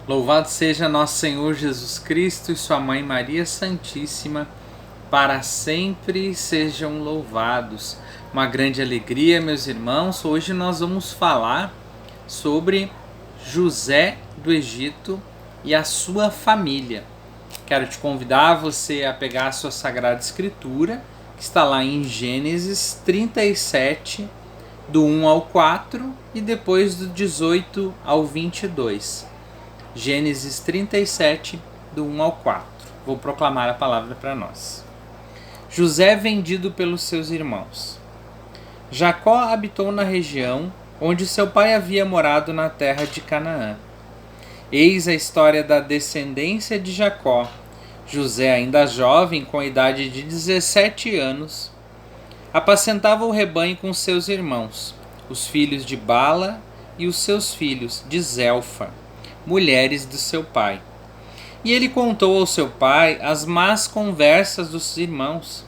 Louvado seja nosso Senhor Jesus Cristo e sua Mãe Maria Santíssima, para sempre sejam louvados. Uma grande alegria, meus irmãos. Hoje nós vamos falar sobre José do Egito e a sua família. Quero te convidar você a pegar a sua Sagrada Escritura, que está lá em Gênesis 37, do 1 ao 4 e depois do 18 ao 22. Gênesis 37, do 1 ao 4. Vou proclamar a palavra para nós. José vendido pelos seus irmãos. Jacó habitou na região onde seu pai havia morado na terra de Canaã. Eis a história da descendência de Jacó. José, ainda jovem, com a idade de 17 anos, apacentava o rebanho com seus irmãos, os filhos de Bala e os seus filhos de Zelfa, mulheres do seu pai. E ele contou ao seu pai as más conversas dos irmãos.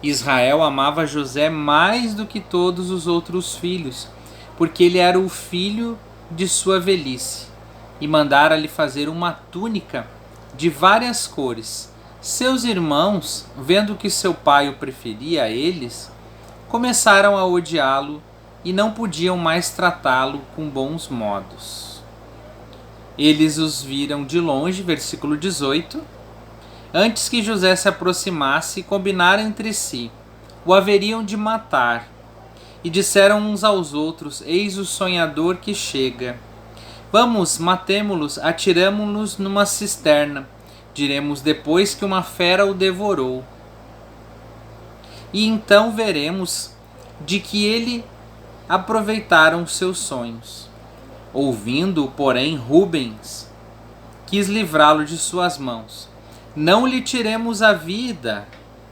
Israel amava José mais do que todos os outros filhos, porque ele era o filho de sua velhice, e mandara-lhe fazer uma túnica de várias cores. Seus irmãos, vendo que seu pai o preferia a eles, começaram a odiá-lo e não podiam mais tratá-lo com bons modos. Eles os viram de longe, versículo 18. Antes que José se aproximasse, combinaram entre si, o haveriam de matar. E disseram uns aos outros: eis o sonhador que chega. Vamos, matemo-los, atiramo-los numa cisterna. Diremos depois que uma fera o devorou. E então veremos de que ele aproveitaram seus sonhos. Ouvindo, porém, Rubens quis livrá-lo de suas mãos. Não lhe tiremos a vida,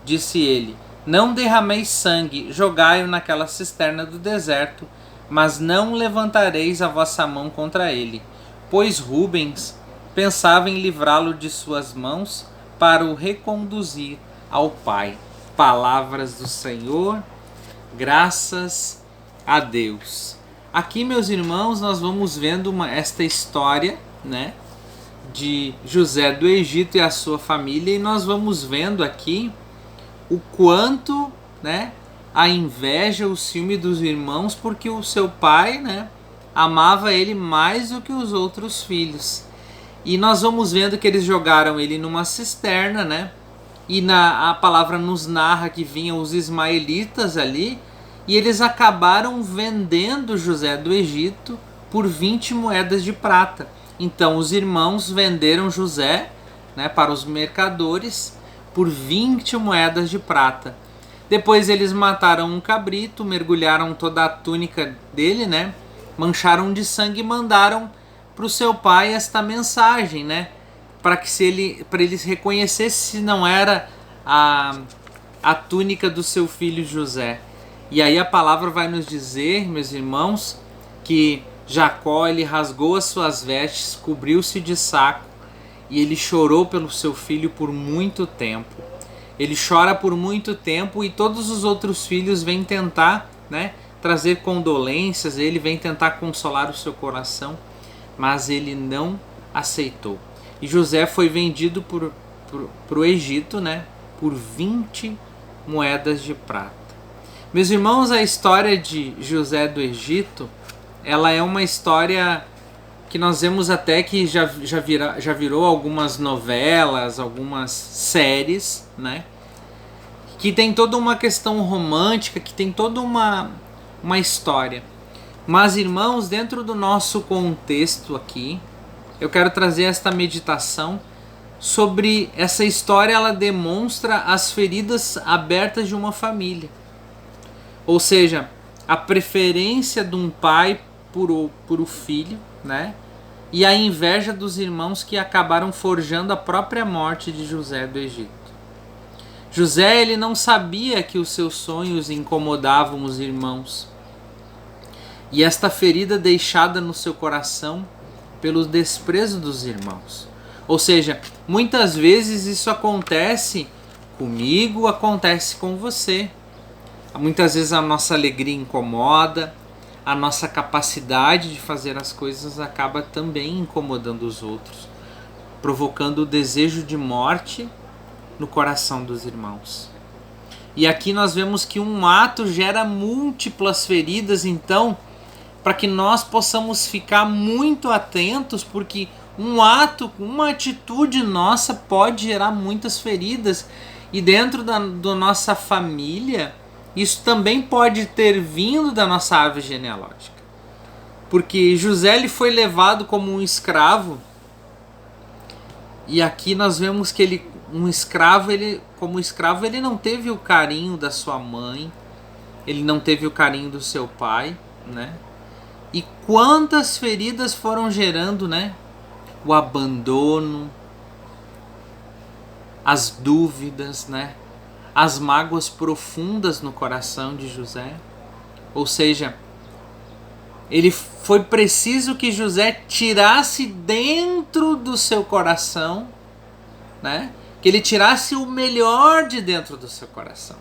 disse ele. Não derrameis sangue, jogai-o naquela cisterna do deserto, mas não levantareis a vossa mão contra ele. Pois Rubens pensava em livrá-lo de suas mãos para o reconduzir ao pai. Palavras do Senhor, graças a Deus. Aqui, meus irmãos, nós vamos vendo esta história, né, de José do Egito e a sua família, e nós vamos vendo aqui o quanto, né, a inveja, o ciúme dos irmãos, porque o seu pai, né, amava ele mais do que os outros filhos. E nós vamos vendo que eles jogaram ele numa cisterna, né, e a palavra nos narra que vinham os ismaelitas ali, e eles acabaram vendendo José do Egito por 20 moedas de prata. Então os irmãos venderam José, né, para os mercadores por 20 moedas de prata. Depois eles mataram um cabrito, mergulharam toda a túnica dele, né, mancharam de sangue e mandaram para o seu pai esta mensagem, né, para eles reconhecessem se não era a túnica do seu filho José. E aí a palavra vai nos dizer, meus irmãos, que Jacó ele rasgou as suas vestes, cobriu-se de saco e ele chorou pelo seu filho por muito tempo. Ele chora por muito tempo e todos os outros filhos vêm tentar, né, trazer condolências, ele vem tentar consolar o seu coração, mas ele não aceitou. E José foi vendido para o Egito, né, por 20 moedas de prata. Meus irmãos, a história de José do Egito, ela é uma história que nós vemos até que já virou algumas novelas, algumas séries, né? Que tem toda uma questão romântica, que tem toda uma história. Mas, irmãos, dentro do nosso contexto aqui, eu quero trazer esta meditação sobre essa história. Ela demonstra as feridas abertas de uma família. Ou seja, a preferência de um pai por o filho, né? E a inveja dos irmãos que acabaram forjando a própria morte de José do Egito. José ele não sabia que os seus sonhos incomodavam os irmãos. E esta ferida deixada no seu coração pelo desprezo dos irmãos. Ou seja, muitas vezes isso acontece comigo, acontece com você. Muitas vezes a nossa alegria incomoda, a nossa capacidade de fazer as coisas acaba também incomodando os outros, provocando o desejo de morte no coração dos irmãos. E aqui nós vemos que um ato gera múltiplas feridas, então, para que nós possamos ficar muito atentos, porque um ato, uma atitude nossa pode gerar muitas feridas, e dentro da nossa família, isso também pode ter vindo da nossa árvore genealógica. Porque José ele foi levado como um escravo, e aqui nós vemos que como escravo, ele não teve o carinho da sua mãe, ele não teve o carinho do seu pai, né? E quantas feridas foram gerando, né? O abandono, as dúvidas, né? As mágoas profundas no coração de José. Ou seja, foi preciso que José tirasse dentro do seu coração, né? Que ele tirasse o melhor de dentro do seu coração.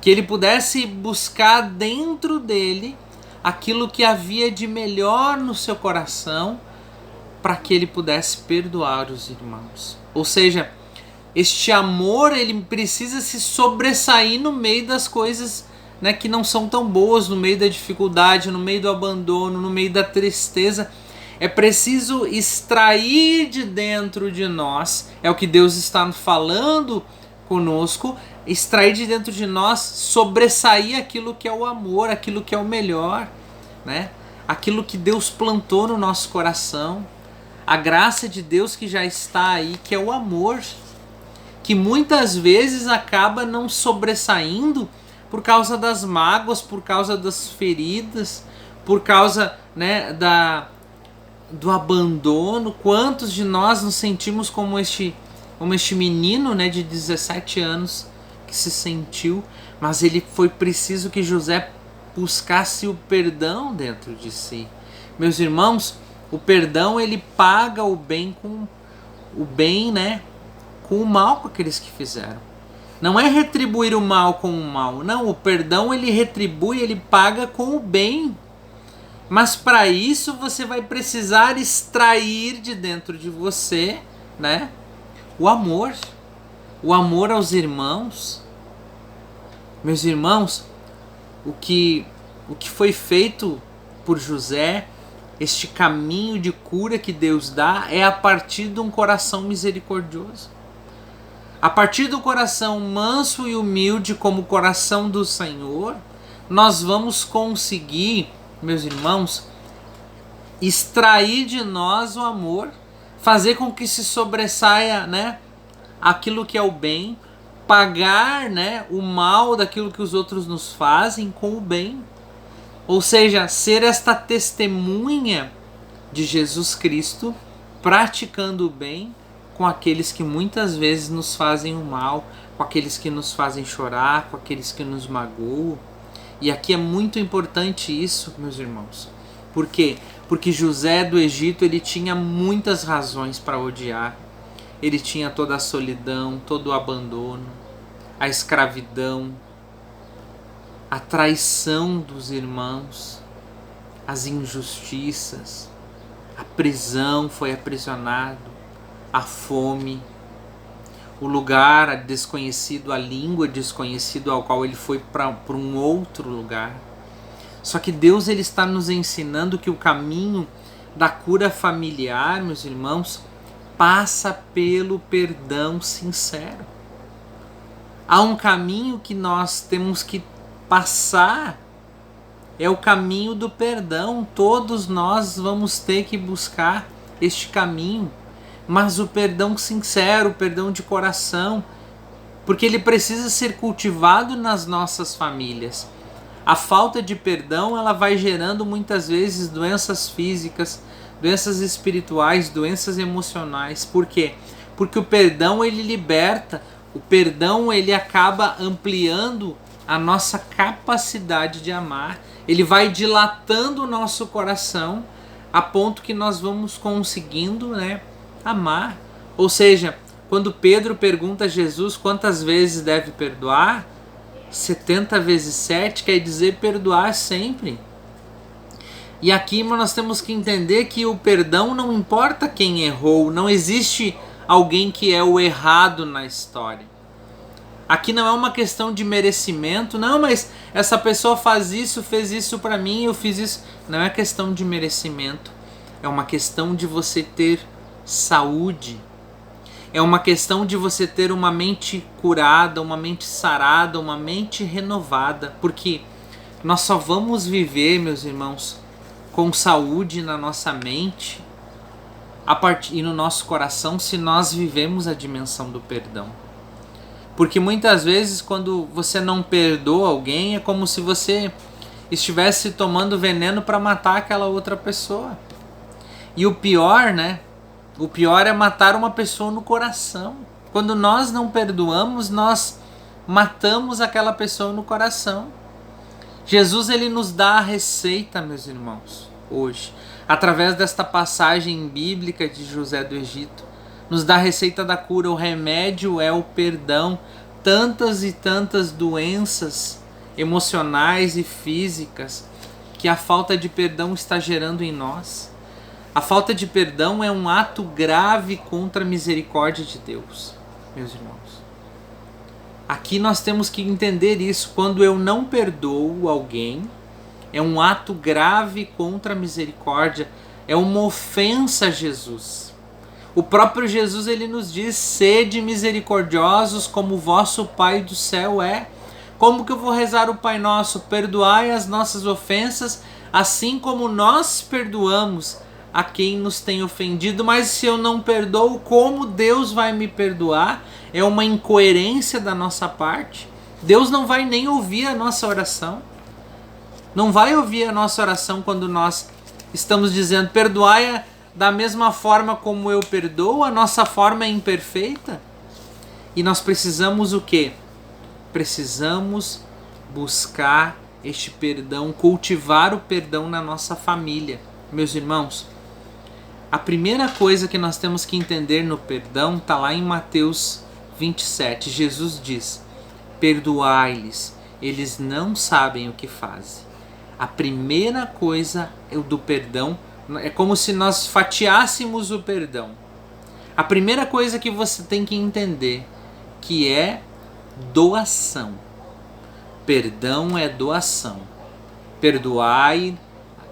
Que ele pudesse buscar dentro dele aquilo que havia de melhor no seu coração, para que ele pudesse perdoar os irmãos. Ou seja, este amor ele precisa se sobressair no meio das coisas, né, que não são tão boas, no meio da dificuldade, no meio do abandono, no meio da tristeza. É preciso extrair de dentro de nós, é o que Deus está falando conosco, extrair de dentro de nós, sobressair aquilo que é o amor, aquilo que é o melhor, né? Aquilo que Deus plantou no nosso coração, a graça de Deus que já está aí, que é o amor, que muitas vezes acaba não sobressaindo por causa das mágoas, por causa das feridas, por causa, né, do abandono. Quantos de nós nos sentimos como este menino, né, de 17 anos que se sentiu, mas ele foi preciso que José buscasse o perdão dentro de si. Meus irmãos, o perdão ele paga o bem com o bem, né, com o mal com aqueles que fizeram. Não é retribuir o mal com o mal, não, o perdão ele retribui, ele paga com o bem. Mas para isso você vai precisar extrair de dentro de você, né, o amor aos irmãos. Meus irmãos, o que foi feito por José, este caminho de cura que Deus dá, é a partir de um coração misericordioso. A partir do coração manso e humilde como o coração do Senhor, nós vamos conseguir, meus irmãos, extrair de nós o amor, fazer com que se sobressaia, né, aquilo que é o bem, pagar, né, o mal daquilo que os outros nos fazem com o bem. Ou seja, ser esta testemunha de Jesus Cristo, praticando o bem com aqueles que muitas vezes nos fazem o mal, com aqueles que nos fazem chorar, com aqueles que nos magoam. E aqui é muito importante isso, meus irmãos. Por quê? Porque José do Egito ele tinha muitas razões para odiar. Ele tinha toda a solidão, todo o abandono, a escravidão, a traição dos irmãos, as injustiças, a prisão, foi aprisionado, a fome, o lugar desconhecido, a língua desconhecida ao qual ele foi para um outro lugar. Só que Deus ele está nos ensinando que o caminho da cura familiar, meus irmãos, passa pelo perdão sincero. Há um caminho que nós temos que passar, é o caminho do perdão. Todos nós vamos ter que buscar este caminho, mas o perdão sincero, o perdão de coração, porque ele precisa ser cultivado nas nossas famílias. A falta de perdão ela vai gerando muitas vezes doenças físicas, doenças espirituais, doenças emocionais. Por quê? Porque o perdão ele liberta, o perdão ele acaba ampliando a nossa capacidade de amar. Ele vai dilatando o nosso coração a ponto que nós vamos conseguindo, né, amar. Ou seja, quando Pedro pergunta a Jesus quantas vezes deve perdoar, 70 vezes 7 quer dizer perdoar sempre. E aqui nós temos que entender que o perdão não importa quem errou, não existe alguém que é o errado na história. Aqui não é uma questão de merecimento, não, mas essa pessoa fez isso pra mim, eu fiz isso. Não é questão de merecimento, é uma questão de você ter saúde. É uma questão de você ter uma mente curada, uma mente sarada, uma mente renovada. Porque nós só vamos viver, meus irmãos, com saúde na nossa mente e no nosso coração se nós vivemos a dimensão do perdão. Porque muitas vezes quando você não perdoa alguém é como se você estivesse tomando veneno para matar aquela outra pessoa. E o pior, né? O pior é matar uma pessoa no coração. Quando nós não perdoamos, nós matamos aquela pessoa no coração. Jesus, ele nos dá a receita, meus irmãos, hoje, através desta passagem bíblica de José do Egito, nos dá a receita da cura. O remédio é o perdão. Tantas e tantas doenças emocionais e físicas que a falta de perdão está gerando em nós. A falta de perdão é um ato grave contra a misericórdia de Deus, meus irmãos. Aqui nós temos que entender isso. Quando eu não perdoo alguém, é um ato grave contra a misericórdia, é uma ofensa a Jesus. O próprio Jesus, ele nos diz: sede misericordiosos como o vosso Pai do céu é. Como que eu vou rezar o Pai Nosso? Perdoai as nossas ofensas, assim como nós perdoamos a quem nos tem ofendido. Mas se eu não perdoo, como Deus vai me perdoar? É uma incoerência da nossa parte. Deus não vai nem ouvir a nossa oração. Não vai ouvir a nossa oração quando nós estamos dizendo: perdoai da mesma forma como eu perdoo. A nossa forma é imperfeita. E nós precisamos o quê? Precisamos buscar este perdão, cultivar o perdão na nossa família. Meus irmãos, a primeira coisa que nós temos que entender no perdão está lá em Mateus 27. Jesus diz: perdoai-lhes, eles não sabem o que fazem. A primeira coisa do perdão é como se nós fatiássemos o perdão. A primeira coisa que você tem que entender que é doação. Perdão é doação. Perdoai,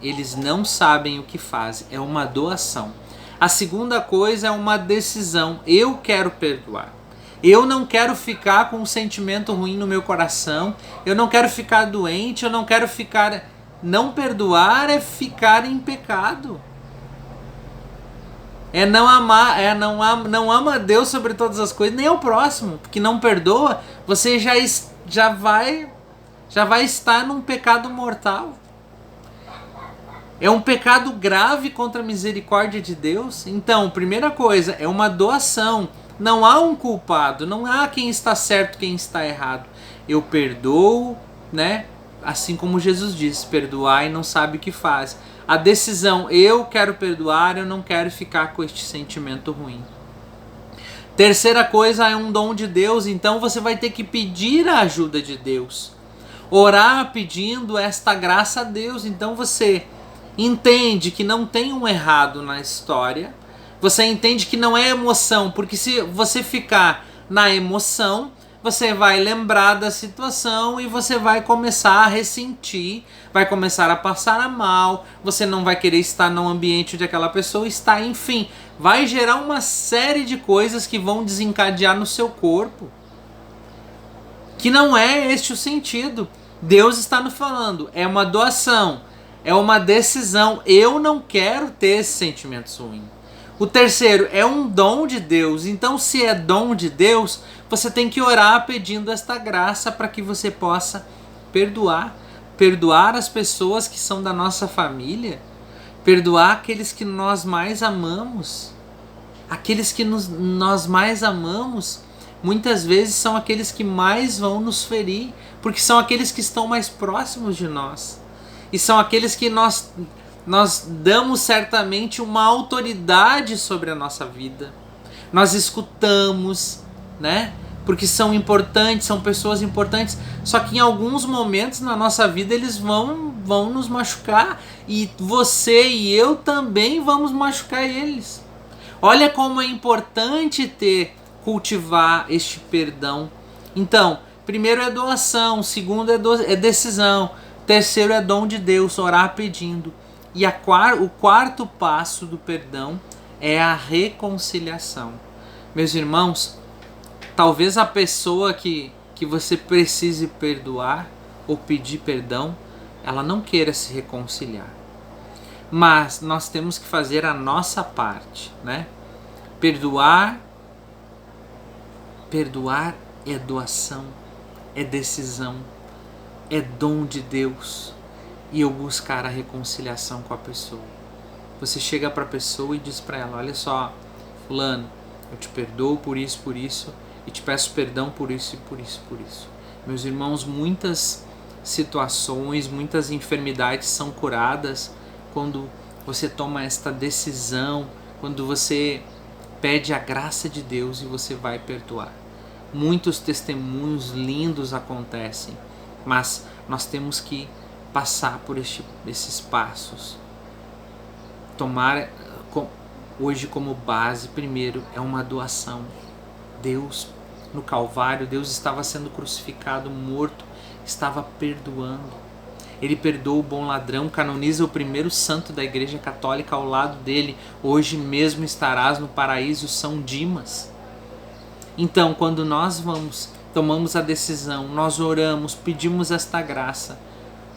eles não sabem o que fazem. É uma doação. A segunda coisa é uma decisão. Eu quero perdoar. Eu não quero ficar com um sentimento ruim no meu coração. Eu não quero ficar doente. Eu não quero ficar... Não perdoar é ficar em pecado. É não amar, não ama Deus sobre todas as coisas, nem ao próximo. Porque não perdoa, você já vai estar num pecado mortal. É um pecado grave contra a misericórdia de Deus. Então, primeira coisa, é uma doação. Não há um culpado, não há quem está certo, quem está errado. Eu perdoo, né? Assim como Jesus disse: perdoai, não sabe o que faz. A decisão: eu quero perdoar, eu não quero ficar com este sentimento ruim. Terceira coisa, é um dom de Deus. Então você vai ter que pedir a ajuda de Deus. Orar pedindo esta graça a Deus. Então você entende que não tem um errado na história. Você entende que não é emoção. Porque se você ficar na emoção, você vai lembrar da situação e você vai começar a ressentir, vai começar a passar mal, você não vai querer estar no ambiente onde aquela pessoa está, enfim, vai gerar uma série de coisas que vão desencadear no seu corpo. Que não é este o sentido. Deus está nos falando, é uma doação, é uma decisão. Eu não quero ter esses sentimentos ruins. O terceiro, é um dom de Deus. Então, se é dom de Deus, você tem que orar pedindo esta graça para que você possa perdoar. Perdoar as pessoas que são da nossa família. Perdoar aqueles que nós mais amamos. Aqueles que nós mais amamos, muitas vezes são aqueles que mais vão nos ferir. Porque são aqueles que estão mais próximos de nós. E são aqueles que nós damos certamente uma autoridade sobre a nossa vida. Nós escutamos, né? porque são importantes, são pessoas importantes, só que em alguns momentos na nossa vida eles vão nos machucar, e você e eu também vamos machucar eles. Olha como é importante cultivar este perdão. Então, primeiro é doação, segundo é decisão, terceiro é dom de Deus, orar pedindo. E o quarto passo do perdão é a reconciliação. Meus irmãos, talvez a pessoa que você precise perdoar ou pedir perdão, ela não queira se reconciliar. Mas nós temos que fazer a nossa parte, né? Perdoar é doação, é decisão, é dom de Deus. E eu buscar a reconciliação com a pessoa. Você chega para a pessoa e diz para ela: olha só, fulano, eu te perdoo por isso, e te peço perdão por isso e por isso, por isso. Meus irmãos, muitas situações, muitas enfermidades são curadas quando você toma esta decisão, quando você pede a graça de Deus e você vai perdoar. Muitos testemunhos lindos acontecem, mas nós temos que passar por esses passos. Tomar hoje como base, primeiro, é uma doação. Deus, no Calvário, Deus estava sendo crucificado, morto, estava perdoando. Ele perdoa o bom ladrão, canoniza o primeiro santo da Igreja Católica ao lado dele. Hoje mesmo estarás no paraíso, São Dimas. Então, quando nós tomamos a decisão, nós oramos, pedimos esta graça,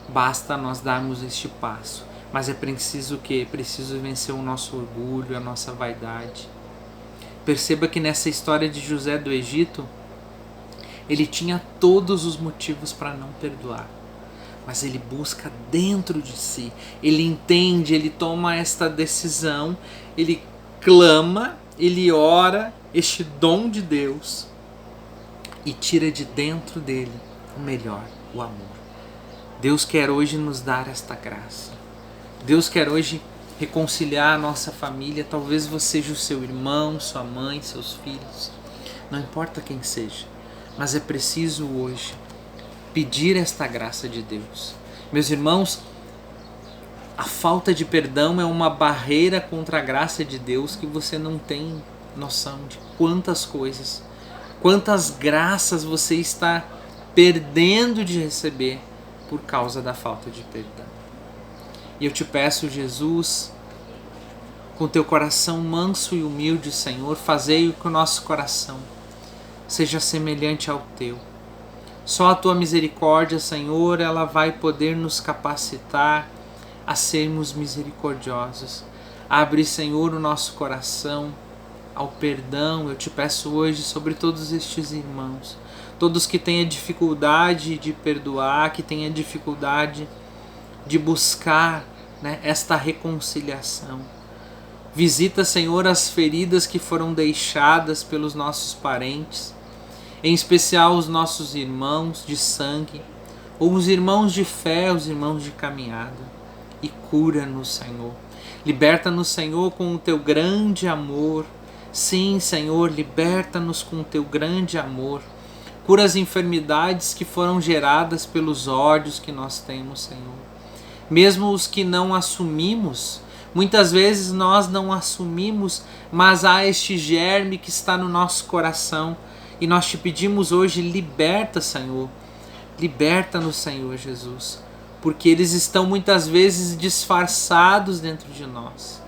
basta nós darmos este passo. Mas é preciso o quê? Preciso vencer o nosso orgulho, a nossa vaidade. Perceba que nessa história de José do Egito, ele tinha todos os motivos para não perdoar. Mas ele busca dentro de si, ele entende, ele toma esta decisão, ele clama, ele ora este dom de Deus e tira de dentro dele o melhor, o amor. Deus quer hoje nos dar esta graça. Deus quer hoje reconciliar a nossa família. Talvez você seja o seu irmão, sua mãe, seus filhos. Não importa quem seja, mas é preciso hoje pedir esta graça de Deus. Meus irmãos, a falta de perdão é uma barreira contra a graça de Deus que você não tem noção de quantas coisas, quantas graças você está perdendo de receber por causa da falta de perdão. E eu te peço, Jesus, com teu coração manso e humilde, Senhor, fazei que o nosso coração seja semelhante ao teu. Só a tua misericórdia, Senhor, ela vai poder nos capacitar a sermos misericordiosos. Abre, Senhor, o nosso coração ao perdão. Eu te peço hoje sobre todos estes irmãos, todos que têm a dificuldade de perdoar, que têm a dificuldade de buscar, né, esta reconciliação. Visita, Senhor, as feridas que foram deixadas pelos nossos parentes, em especial os nossos irmãos de sangue, ou os irmãos de fé, os irmãos de caminhada, e cura-nos, Senhor. Liberta-nos, Senhor, com o teu grande amor. Sim, Senhor, liberta-nos com o teu grande amor. Cura as enfermidades que foram geradas pelos ódios que nós temos, Senhor. Mesmo os que não assumimos, muitas vezes nós não assumimos, mas há este germe que está no nosso coração. E nós te pedimos hoje, liberta, Senhor. Liberta-nos, Senhor Jesus. Porque eles estão muitas vezes disfarçados dentro de nós.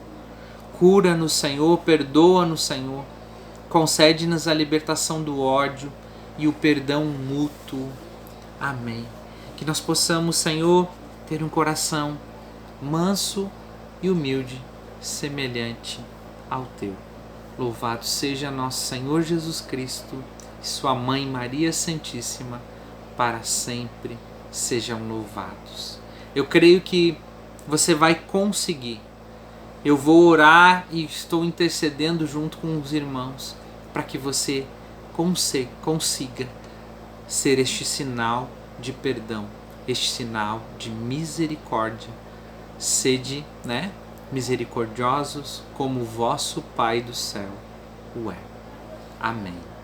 Cura-nos, Senhor, perdoa-nos, Senhor. Concede-nos a libertação do ódio e o perdão mútuo. Amém. Que nós possamos, Senhor, ter um coração manso e humilde, semelhante ao teu. Louvado seja nosso Senhor Jesus Cristo e sua Mãe Maria Santíssima, para sempre sejam louvados. Eu creio que você vai conseguir. Eu vou orar e estou intercedendo junto com os irmãos para que você consiga ser este sinal de perdão, este sinal de misericórdia. Sede, misericordiosos como o vosso Pai do céu o é. Amém.